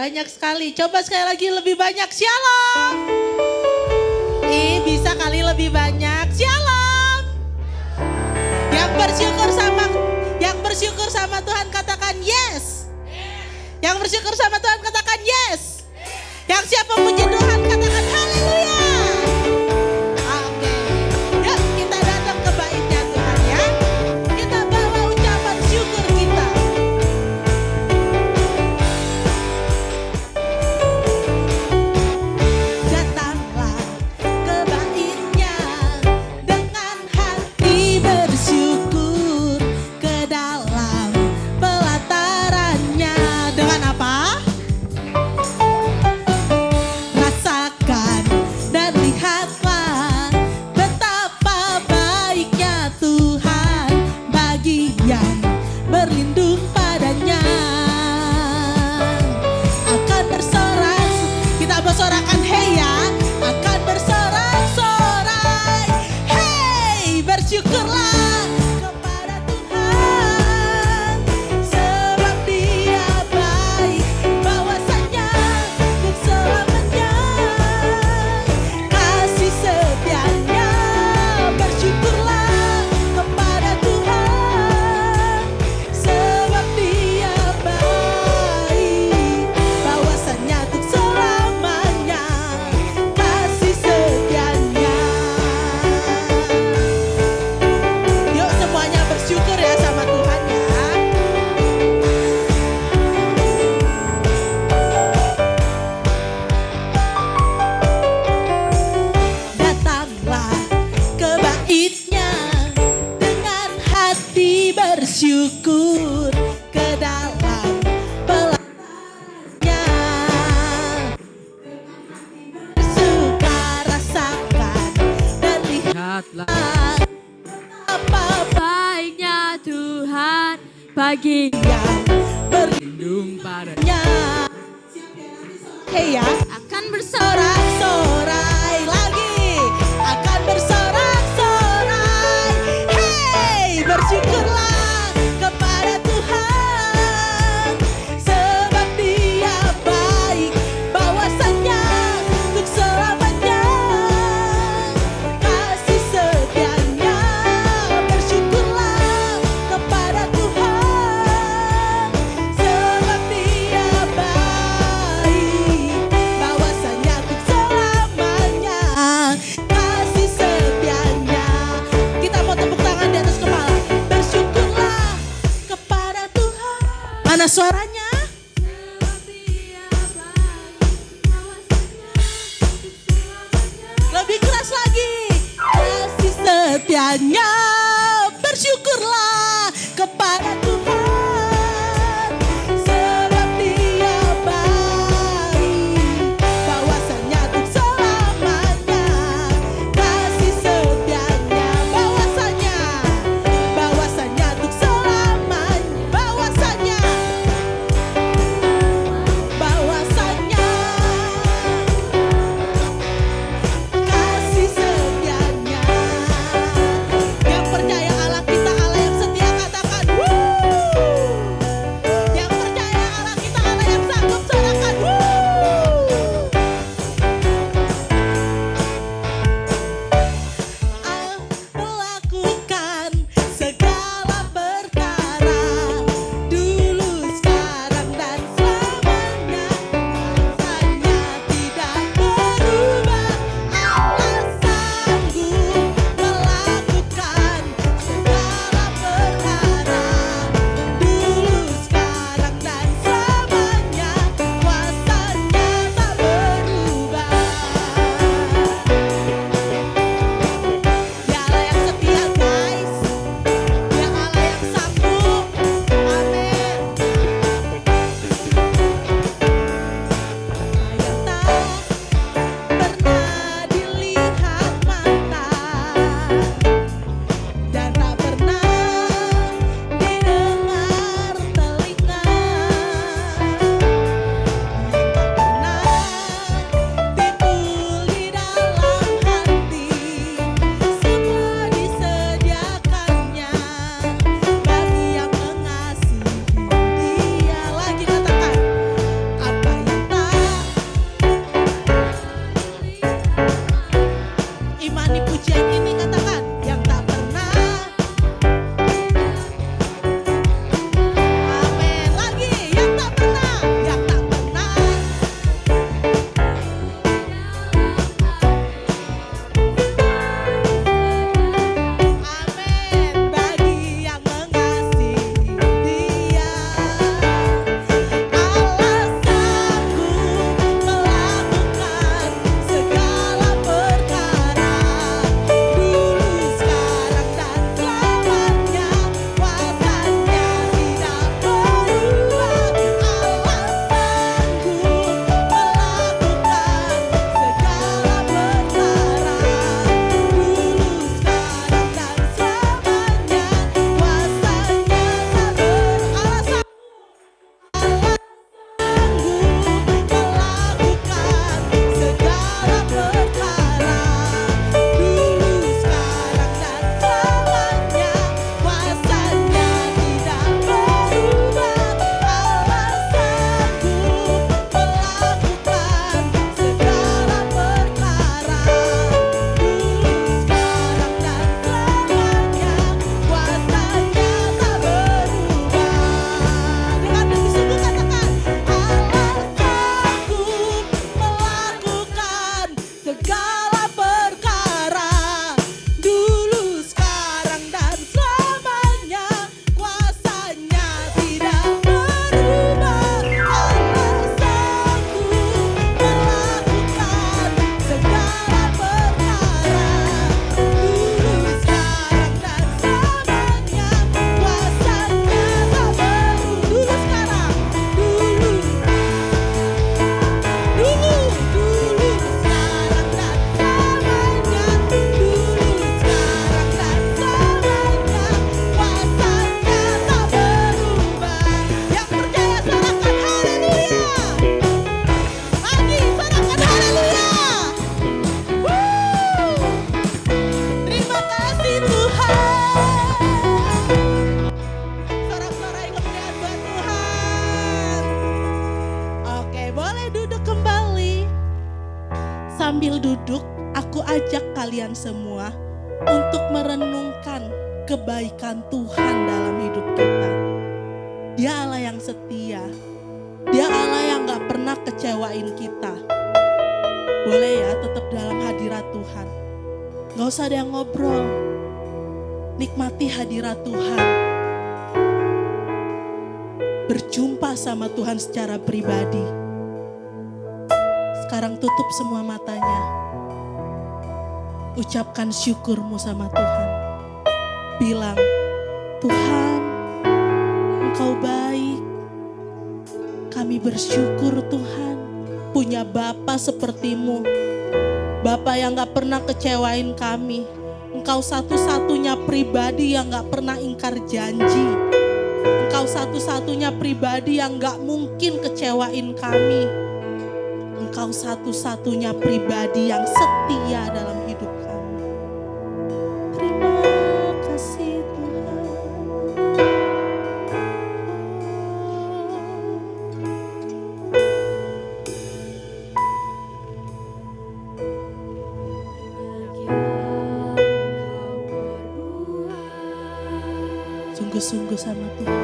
banyak sekali. Coba sekali lagi lebih banyak. Shalom. Bisa kali lebih banyak. Shalom. Yang bersyukur sama Tuhan katakan yes. Yang bersyukur sama Tuhan katakan yes. Yang siap memuji Tuhan katakan haleluya. Oke. Yuk kita datang ke baitnya Tuhan ya. Kita bawa ucapan syukur kita. Datanglah ke baitnya dengan hati bersyukur, ke dalam pelatarannya dengan apa? Rasakan dan lihatlah betapa baiknya Tuhan bagi yang berlindung padanya. Akan bersorak, kita bersorakan hey ya. Akan bersorak-sorai, hey bersyukurlah kepada Tuhan, sebab Dia baik, bahwasanya untuk selamanya kasih setianya. Bersyukurlah kepada Tuhan, sebab Dia baik, bahwasanya untuk selamanya kasih setianya. Yuk semuanya bersyukur ya sama Tuhan ya. Datanglah ke baitnya dengan hati bersyukur, ke dalam pelatarannya bersuka, rasakan dan Lihatlah lihat apa baiknya Tuhan bagi yang berlindung padanya. berlimpahnya. Hey ya. Akan bersorak Sorak-sorai lagi, akan bersorak-sorai. Hey, bersyukurlah kepada Tuhan, sebab Dia baik, bahwasanya untuk selamanya kasih setianya. Bersyukurlah kepada Tuhan, sebab Dia baik, bahwasanya untuk selamanya kasih setianya. Kita mau tepuk tangan di atas kepala. Bersyukurlah kepada Tuhan. Mana suaranya? Lebih keras lagi. Kasih setianya. Bersyukurlah kepada Tuhan, sebab Dia baik, bahwasanya untuk selamanya kasih setianya. Bahwasanya untuk selamanya. Bahwasanya kasih setianya. Yang nyanyi pujian ini katakan yang tak pernah. Amin. Lagi yang tak pernah, yang tak pernah. Amin. Bagi yang mengasihi Dia. Alasanku melakukan segala perkara dulu, sekarang dan selamanya. Kuasanya tidak berubah. Alasanku melakukan segala perkara dulu, sekarang dan selamanya. Kuasanya tak beralasan. Melakukan segala perkara dulu, sekarang dan selamanya. Kuasanya tidak berubah. Alasanku melakukan segala perkara dulu, sekarang dan selamanya. Kuasanya tak berubah. Dengan lebih sungguh katakan, alasanku melakukan segala perkara dulu, sekarang dan selamanya. Kuasanya tidak berubah. Alasanku melakukan segala perkara dulu, sekarang dan selamanya. Kuasanya tak berubah. Dulu, sekarang, dulu, sekarang dan selamanya. Dulu, sekarang dan selamanya. Kuasanya tak berubah. Yang percaya sorakan haleluya. Lagi sorakan haleluya. Terima kasih Tuhan. Sorak-sorai kemuliaan buat Tuhan. Oke, boleh duduk kembali. Sambil duduk, aku ajak kalian semua untuk merenungkan kebaikan Tuhan dalam hidup kita. Dia Allah yang setia. Dia Allah yang gak pernah kecewain kita. Boleh ya tetap dalam hadirat Tuhan. Gak usah ada yang ngobrol. Nikmati hadirat Tuhan. Berjumpa sama Tuhan secara pribadi. Sekarang tutup semua matanya. Ucapkan syukurmu sama Tuhan. Bilang, Tuhan, Engkau baik. Kami bersyukur Tuhan punya Bapa seperti-Mu. Bapa yang gak pernah kecewain kami. Engkau satu-satunya pribadi yang gak pernah ingkar janji. Engkau satu-satunya pribadi yang gak mungkin kecewain kami. Engkau satu-satunya pribadi yang setia dalam hidup kami. Terima kasih Tuhan. Sungguh-sungguh sama Tuhan.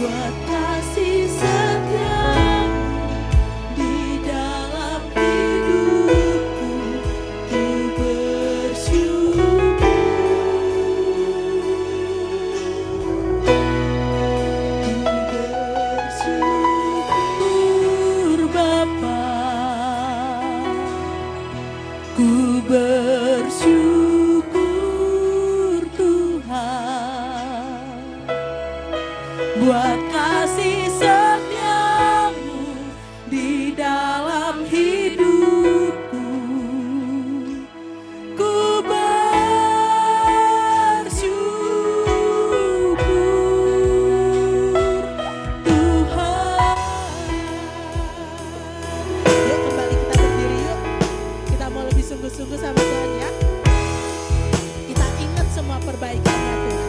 buat kasih setiamu di dalam hidupku. Ku bersyukur, Bapa. Ku bersyukur Tuhan buat kasih setiamu di dalam hidupku. Ku bersyukur Tuhan. Yuk kembali kita berdiri yuk. Kita mau lebih sungguh-sungguh sama Tuhan ya. Kita ingat semua perbaikannya Tuhan.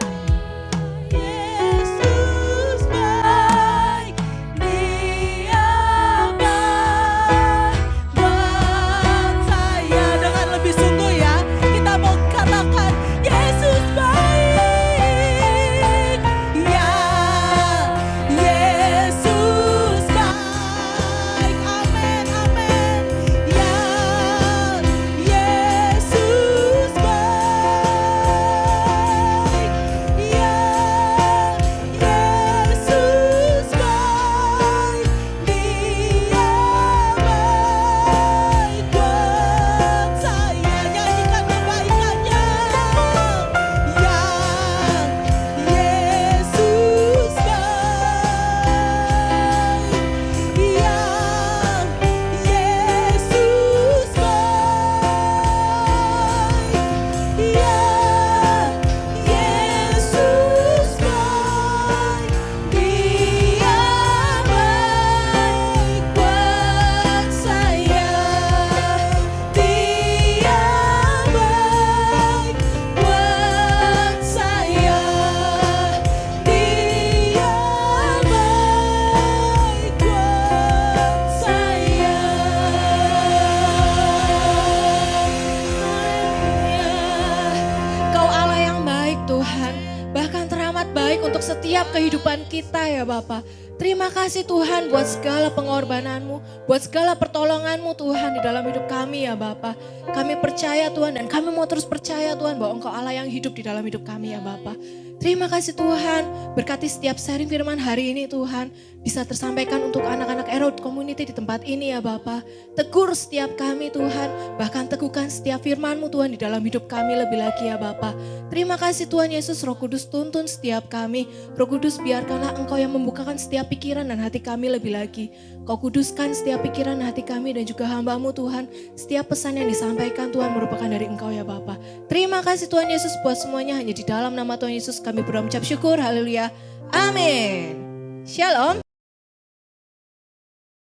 sangat baik untuk setiap kehidupan kita ya Bapa. Terima kasih Tuhan buat segala pengorbananmu, buat segala pertolonganmu Tuhan di dalam hidup kami ya Bapa. Kami percaya Tuhan dan kami mau terus percaya Tuhan bahwa Engkau Allah yang hidup di dalam hidup kami ya Bapa. Terima kasih Tuhan, berkati setiap sharing firman hari ini Tuhan, bisa tersampaikan untuk anak-anak Erod Community di tempat ini ya Bapa. Tegur setiap kami Tuhan, bahkan teguhkan setiap firman-Mu Tuhan di dalam hidup kami lebih lagi ya Bapa. Terima kasih Tuhan Yesus, Roh Kudus tuntun setiap kami. Roh Kudus biarkanlah Engkau yang membukakan setiap pikiran dan hati kami lebih lagi. Kau kuduskan setiap pikiran dan hati kami dan juga hamba-Mu Tuhan. Setiap pesan yang disampaikan Tuhan merupakan dari Engkau ya Bapa. Terima kasih Tuhan Yesus buat semuanya, hanya di dalam nama Tuhan Yesus kami berdoa mengucap syukur. Haleluya. Amin. Shalom.